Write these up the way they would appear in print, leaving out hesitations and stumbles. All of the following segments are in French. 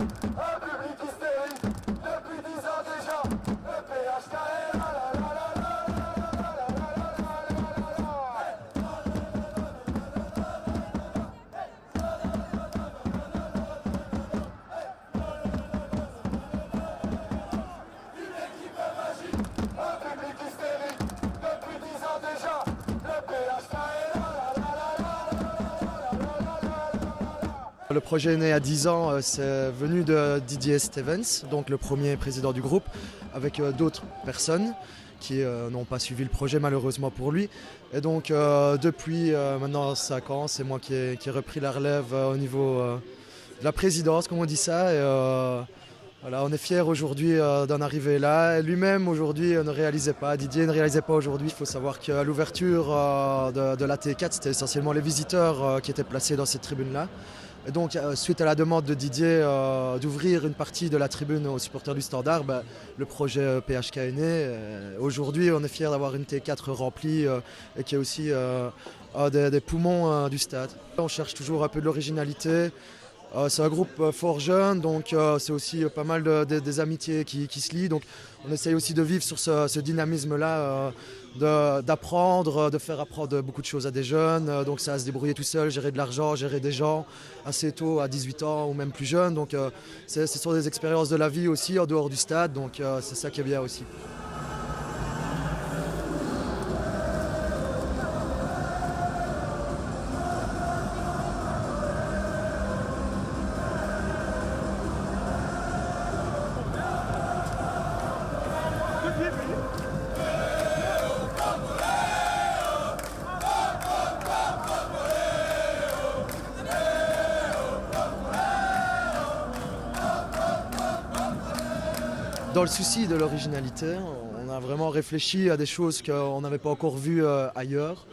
Un public hystérique depuis 10 ans déjà. Le PHK est là la la la la la la la Une équipe magique, un public hystérique depuis 10 ans déjà. Le PHK est là la la la. Le projet est né à 10 ans, c'est venu de Didier Stevens, donc le premier président du groupe, avec d'autres personnes qui n'ont pas suivi le projet malheureusement pour lui. Et donc depuis maintenant 5 ans, c'est moi qui ai repris la relève au niveau de la présidence, comme on dit ça. Et, voilà, on est fiers aujourd'hui d'en arriver là. Et lui-même aujourd'hui ne réalisait pas, Didier ne réalisait pas aujourd'hui. Il faut savoir qu'à l'ouverture de la T4, c'était essentiellement les visiteurs qui étaient placés dans cette tribune-là. Et donc, suite à la demande de Didier d'ouvrir une partie de la tribune aux supporters du Standard, le projet PHK est né. Aujourd'hui, on est fiers d'avoir une T4 remplie et qui est aussi des poumons du stade. On cherche toujours un peu de l'originalité. C'est un groupe fort jeune, donc c'est aussi pas mal des amitiés qui se lient. Donc on essaye aussi de vivre sur ce dynamisme-là, d'apprendre, de faire apprendre beaucoup de choses à des jeunes. Donc ça à se débrouiller tout seul, gérer de l'argent, gérer des gens assez tôt, à 18 ans ou même plus jeune. Donc ce sont des expériences de la vie aussi en dehors du stade, donc c'est ça qui est bien aussi. Dans le souci de l'originalité, on a vraiment réfléchi à des choses qu'on n'avait pas encore vues ailleurs.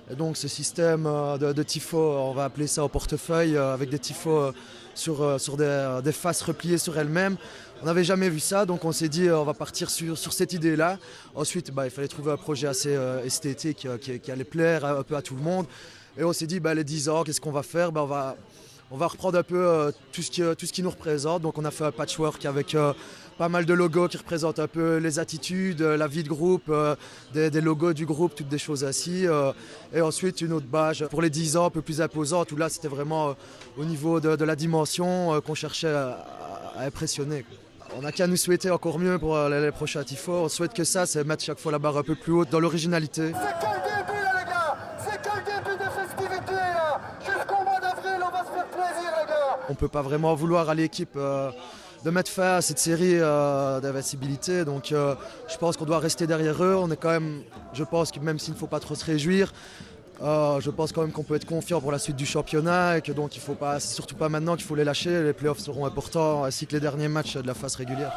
Et donc ce système de tifos, on va appeler ça au portefeuille, avec des tifos sur des faces repliées sur elles-mêmes. On n'avait jamais vu ça, donc on s'est dit on va partir sur cette idée-là. Ensuite, il fallait trouver un projet assez esthétique qui allait plaire un peu à tout le monde. Et on s'est dit les 10 ans, qu'est-ce qu'on va faire? On va reprendre un peu tout ce qui nous représente. Donc on a fait un patchwork avec pas mal de logos qui représentent un peu les attitudes, la vie de groupe, des logos du groupe, toutes des choses ainsi. Et ensuite une autre badge pour les 10 ans, un peu plus imposante, où là c'était vraiment au niveau de la dimension qu'on cherchait à impressionner. On n'a qu'à nous souhaiter encore mieux pour les prochains tifos. On souhaite que ça, c'est mettre chaque fois la barre un peu plus haute dans l'originalité. C'est que le début là les gars. C'est que le début des festivités là. Jusqu'au mois d'avril on va se faire plaisir les gars. On ne peut pas vraiment vouloir à l'équipe de mettre fin à cette série d'invincibilité. Donc je pense qu'on doit rester derrière eux. On est quand même, je pense que même s'il ne faut pas trop se réjouir, je pense quand même qu'on peut être confiant pour la suite du championnat et que donc il faut pas, c'est surtout pas maintenant qu'il faut les lâcher. Les playoffs seront importants ainsi que les derniers matchs de la phase régulière.